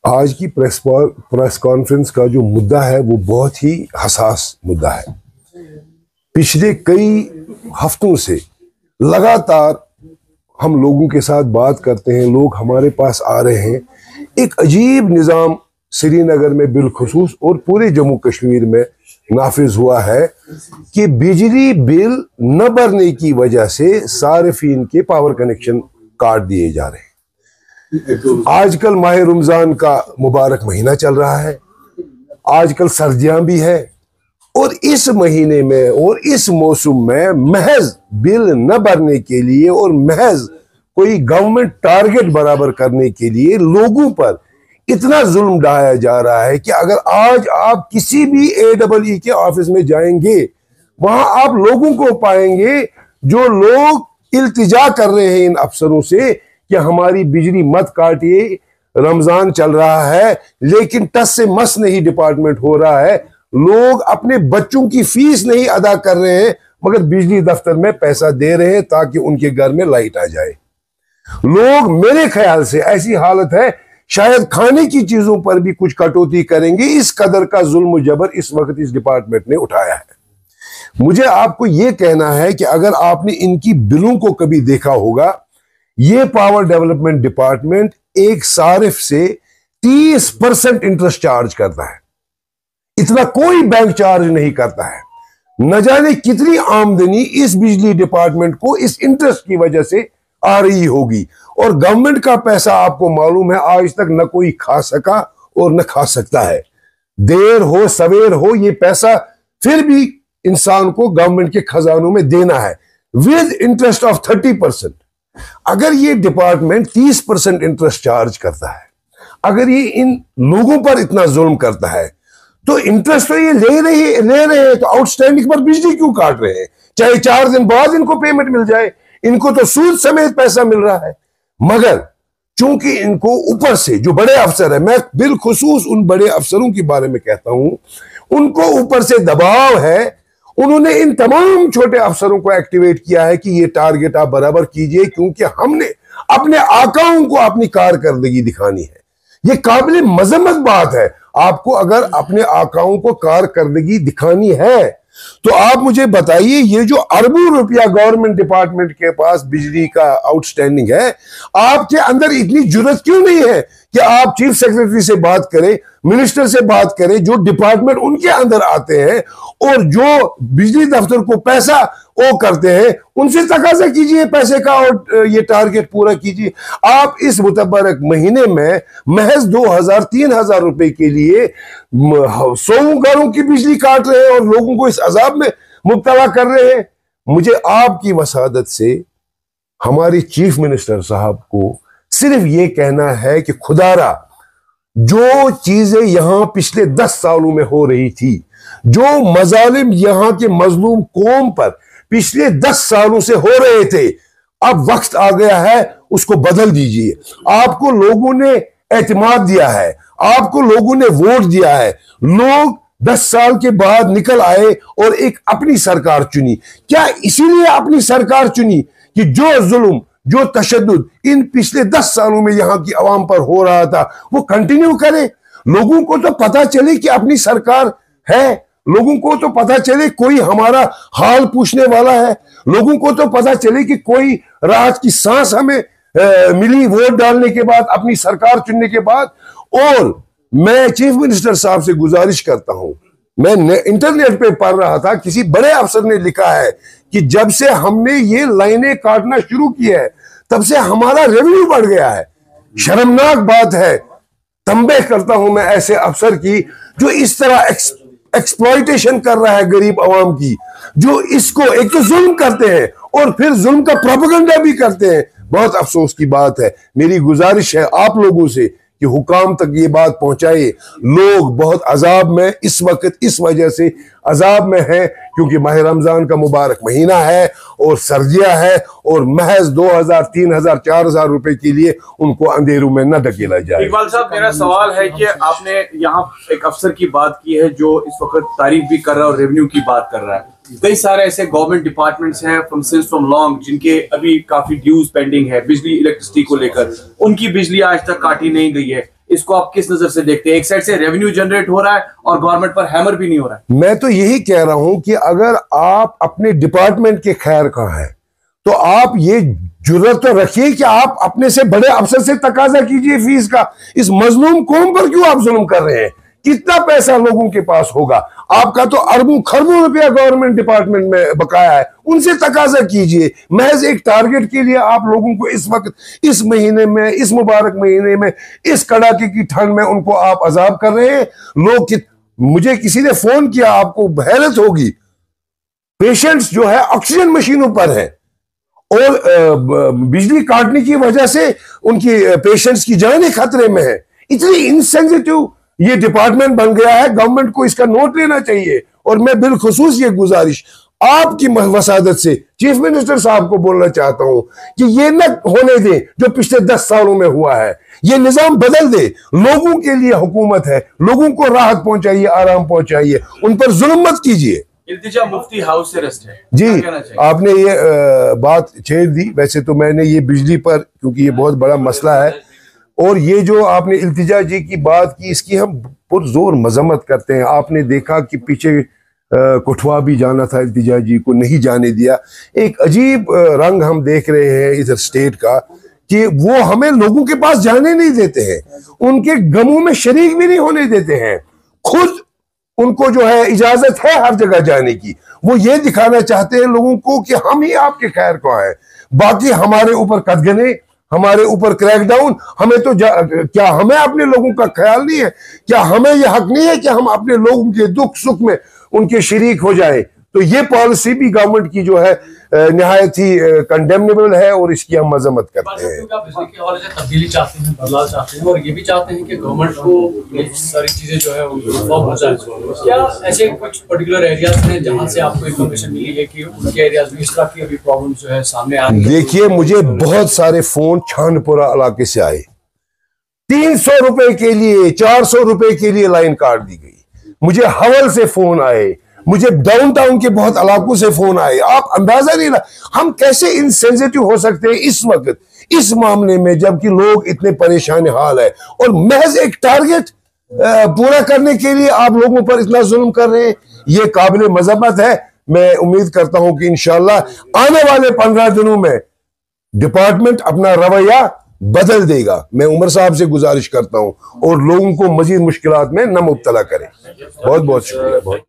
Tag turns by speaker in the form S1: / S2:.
S1: आज की press conference का जो मुद्दा है वो बहुत ही हसास मुद्दा है। पिछले कई हफ्तों से लगातार हम लोगों के साथ बात करते हैं, लोग हमारे पास आ रहे हैं। एक अजीब निज़ाम श्रीनगर में बिलखुसूस और पूरे जम्मू कश्मीर में नाफिज हुआ है कि बिजली बिल न भरने की वजह से सारिफीन के पावर कनेक्शन काट दिए जा रहे हैं। आजकल माह रमजान का मुबारक महीना चल रहा है, आजकल सर्दियां भी है, और इस महीने में और इस मौसम में महज बिल न भरने के लिए और महज कोई गवर्नमेंट टारगेट बराबर करने के लिए लोगों पर इतना जुल्म ढाया जा रहा है कि अगर आज आप किसी भी AEE के ऑफिस में जाएंगे, वहां आप लोगों को पाएंगे जो लोग इल्तिजा कर रहे हैं इन अफसरों से कि हमारी बिजली मत काटिए, रमजान चल रहा है लेकिन टस से मस नहीं डिपार्टमेंट हो रहा है। लोग अपने बच्चों की फीस नहीं अदा कर रहे हैं मगर बिजली दफ्तर में पैसा दे रहे हैं ताकि उनके घर में लाइट आ जाए। लोग, मेरे ख्याल से ऐसी हालत है, शायद खाने की चीजों पर भी कुछ कटौती करेंगे। इस कदर का जुल्म जबर इस वक्त इस डिपार्टमेंट ने उठाया है। मुझे आपको यह कहना है कि अगर आपने इनकी बिलों को कभी देखा होगा, ये पावर डेवलपमेंट डिपार्टमेंट एक सारिफ से 30% इंटरेस्ट चार्ज करता है। इतना कोई बैंक चार्ज नहीं करता है। न जाने कितनी आमदनी इस बिजली डिपार्टमेंट को इस इंटरेस्ट की वजह से आ रही होगी। और गवर्नमेंट का पैसा आपको मालूम है आज तक न कोई खा सका और न खा सकता है। देर हो सवेर हो, ये पैसा फिर भी इंसान को गवर्नमेंट के खजानों में देना है विद इंटरेस्ट ऑफ 30%। अगर ये डिपार्टमेंट 30% इंटरेस्ट चार्ज करता है, अगर ये इन लोगों पर इतना जुल्म करता है, तो इंटरेस्ट तो ये ले रहे हैं, तो आउटस्टैंडिंग पर बिजली क्यों काट रहे हैं? चाहे 4 दिन बाद इनको पेमेंट मिल जाए, इनको तो सूद समेत पैसा मिल रहा है। मगर चूंकि इनको ऊपर से जो बड़े अफसर है, मैं बिलखुसूस उन बड़े अफसरों के बारे में कहता हूं, उनको ऊपर से दबाव है। उन्होंने इन तमाम छोटे अफसरों को एक्टिवेट किया है कि ये टारगेट आप बराबर कीजिए, क्योंकि हमने अपने आकाओं को अपनी कारकर्दगी दिखानी है। ये काबिल मजम्मत बात है। आपको अगर अपने आकाओं को कारकर्दगी दिखानी है तो आप मुझे बताइए, ये जो अरबों रुपया गवर्नमेंट डिपार्टमेंट के पास बिजली का आउटस्टैंडिंग है, आपके अंदर इतनी जुर्रत क्यों नहीं है कि आप चीफ सेक्रेटरी से बात करें, मिनिस्टर से बात करें, जो डिपार्टमेंट उनके अंदर आते हैं और जो बिजली दफ्तर को पैसा वो करते हैं, उनसे तकाजा कीजिए पैसे का और ये टारगेट पूरा कीजिए। आप इस मुतबरक महीने में महज 2000-3000 रुपए के लिए 100 घरों की बिजली काट रहे हैं और लोगों को इस अजाब में मुब्तला कर रहे हैं। मुझे आपकी वसादत से हमारे चीफ मिनिस्टर साहब को सिर्फ ये कहना है कि खुदारा, जो चीजें यहां पिछले 10 सालों में हो रही थी, जो मजालिम यहां के मजलूम कौम पर पिछले 10 सालों से हो रहे थे, अब वक्त आ गया है उसको बदल दीजिए। आपको लोगों ने एतमाद दिया है, आपको लोगों ने वोट दिया है, लोग 10 साल के बाद निकल आए और एक अपनी सरकार चुनी। क्या इसीलिए अपनी सरकार चुनी कि जो जुल्म, जो तशद्दुद इन पिछले 10 सालों में यहां की आवाम पर हो रहा था वो कंटिन्यू करें? लोगों को तो पता चले कि अपनी सरकार है, लोगों को तो पता चले कोई हमारा हाल पूछने वाला है, लोगों को तो पता चले कि कोई राहत की सांस हमें मिली वोट डालने के बाद, अपनी सरकार चुनने के बाद। और मैं चीफ मिनिस्टर साहब से गुजारिश करता हूं, मैं इंटरनेट पे पढ़ रहा था, किसी बड़े अफसर ने लिखा है कि जब से हमने ये लाइनें काटना शुरू की है तब से हमारा रेवेन्यू बढ़ गया है। शर्मनाक बात है। तंबे करता हूं मैं ऐसे अफसर की जो इस तरह एक्सप्लॉइटेशन कर रहा है गरीब आवाम की, जो इसको एक तो जुल्म करते हैं और फिर जुल्म का प्रोपेगेंडा भी करते हैं। बहुत अफसोस की बात है। मेरी गुजारिश है आप लोगों से कि हुकाम तक ये बात पहुंचाए। लोग बहुत अजाब में इस वक्त इस वजह से अजाब में है क्योंकि माह रमजान का मुबारक महीना है और सर्दियां है, और महज 2000, 3000, 4000 रुपए के लिए उनको अंधेरों में न धकेला जाए।
S2: इकबाल साहब, मेरा सवाल है कि आपने यहाँ एक अफसर की बात की है जो इस वक्त तारीफ भी कर रहा है और रेवेन्यू की बात कर रहा है। कई सारे ऐसे गवर्नमेंट डिपार्टमेंट्स हैं फ्रॉम लॉन्ग जिनके अभी काफी ड्यूज पेंडिंग है बिजली इलेक्ट्रिसिटी को लेकर, उनकी बिजली आज तक काटी नहीं गई है। इसको आप किस नजर से देखते हैं? एक साइड से रेवेन्यू जनरेट हो रहा है और गवर्नमेंट पर हैमर भी नहीं हो रहा है।
S1: मैं तो यही कह रहा हूं कि अगर आप अपने डिपार्टमेंट के खैर का है तो आप ये जुर्रत तो रखिए कि आप अपने से बड़े अफसर से तकाजा कीजिए फीस का। इस मजलूम कौम पर क्यों आप जुल्म कर रहे हैं? कितना पैसा लोगों के पास होगा? आपका तो अरबों खरबों रुपया गवर्नमेंट डिपार्टमेंट में बकाया है, उनसे तकाजा कीजिए। महज एक टारगेट के लिए आप लोगों को इस वक्त, इस महीने में, इस मुबारक महीने में, इस कड़ाके की ठंड में उनको आप अजाब कर रहे हैं। मुझे किसी ने फोन किया, आपको हैरत होगी, पेशेंट्स जो है ऑक्सीजन मशीनों पर है और बिजली काटने की वजह से उनकी पेशेंट्स की जानें खतरे में है। इतनी इनसेंसिटिव ये डिपार्टमेंट बन गया है, गवर्नमेंट को इसका नोट लेना चाहिए। और मैं बिलखुसूस ये गुजारिश आपकी वसादत से चीफ मिनिस्टर साहब को बोलना चाहता हूं कि ये न होने दें जो पिछले 10 सालों में हुआ है। ये निजाम बदल दे। लोगों के लिए हुकूमत है, लोगों को राहत पहुंचाइए, आराम पहुंचाइए, उन पर जुल्म मत कीजिए।
S2: इल्तिजा मुफ्ती हाउस अरेस्ट है
S1: जी, आपने ये बात छेड़ दी। वैसे तो मैंने ये बिजली पर, क्योंकि ये बहुत बड़ा मसला है, और ये जो आपने इल्तिजा जी की बात की, इसकी हम पुरजोर मजम्मत करते हैं। आपने देखा कि पीछे कुठवा भी जाना था, इल्तिजा जी को नहीं जाने दिया। एक अजीब रंग हम देख रहे हैं इधर स्टेट का कि वो हमें लोगों के पास जाने नहीं देते हैं, उनके गमों में शरीक भी नहीं होने देते हैं। खुद उनको जो है इजाजत है हर जगह जाने की। वो ये दिखाना चाहते हैं लोगों को कि हम ही आपके खैर को हैं, बाकी हमारे ऊपर कदगने, हमारे ऊपर क्रैकडाउन। हमें तो क्या हमें अपने लोगों का ख्याल नहीं है? क्या हमें यह हक नहीं है कि हम अपने लोगों के दुख सुख में उनके शरीक हो जाए? तो ये पॉलिसी भी गवर्नमेंट की जो है निहायत ही कंडेमनेबल है और इसकी हम मजम्मत करते हैं।
S3: बिजली के हवाले से तब्दीली चाहते हैं, बदलाव चाहते हैं, और ये भी चाहते हैं कि गवर्नमेंट को ये सारी चीजें जो है रिफॉर्म हो जाए। क्या ऐसे कुछ पर्टिकुलर एरियाज हैं जहां से आपको इंफॉर्मेशन मिली है कि उनके एरियाज में इस तरह की अभी प्रॉब्लम जो है सामने आ रही है?
S1: देखिए, मुझे बहुत सारे फोन छानपुरा इलाके से आए। 300 रुपए के लिए, 400 रुपए के लिए लाइन काट दी गई। मुझे हवल से फोन आए, मुझे डाउनटाउन के बहुत इलाकों से फोन आए। आप अंदाजा नहीं हम कैसे इनसेंसिटिव हो सकते हैं इस वक्त इस मामले में, जबकि लोग इतने परेशान हाल है और महज एक टारगेट पूरा करने के लिए आप लोगों पर इतना जुल्म कर रहे हैं। ये काबिल मजम्मत है। मैं उम्मीद करता हूं कि इंशाल्लाह आने वाले 15 दिनों में डिपार्टमेंट अपना रवैया बदल देगा। मैं उमर साहब से गुजारिश करता हूं और लोगों को मजीद मुश्किलात में न मुब्तला करें। बहुत बहुत शुक्रिया।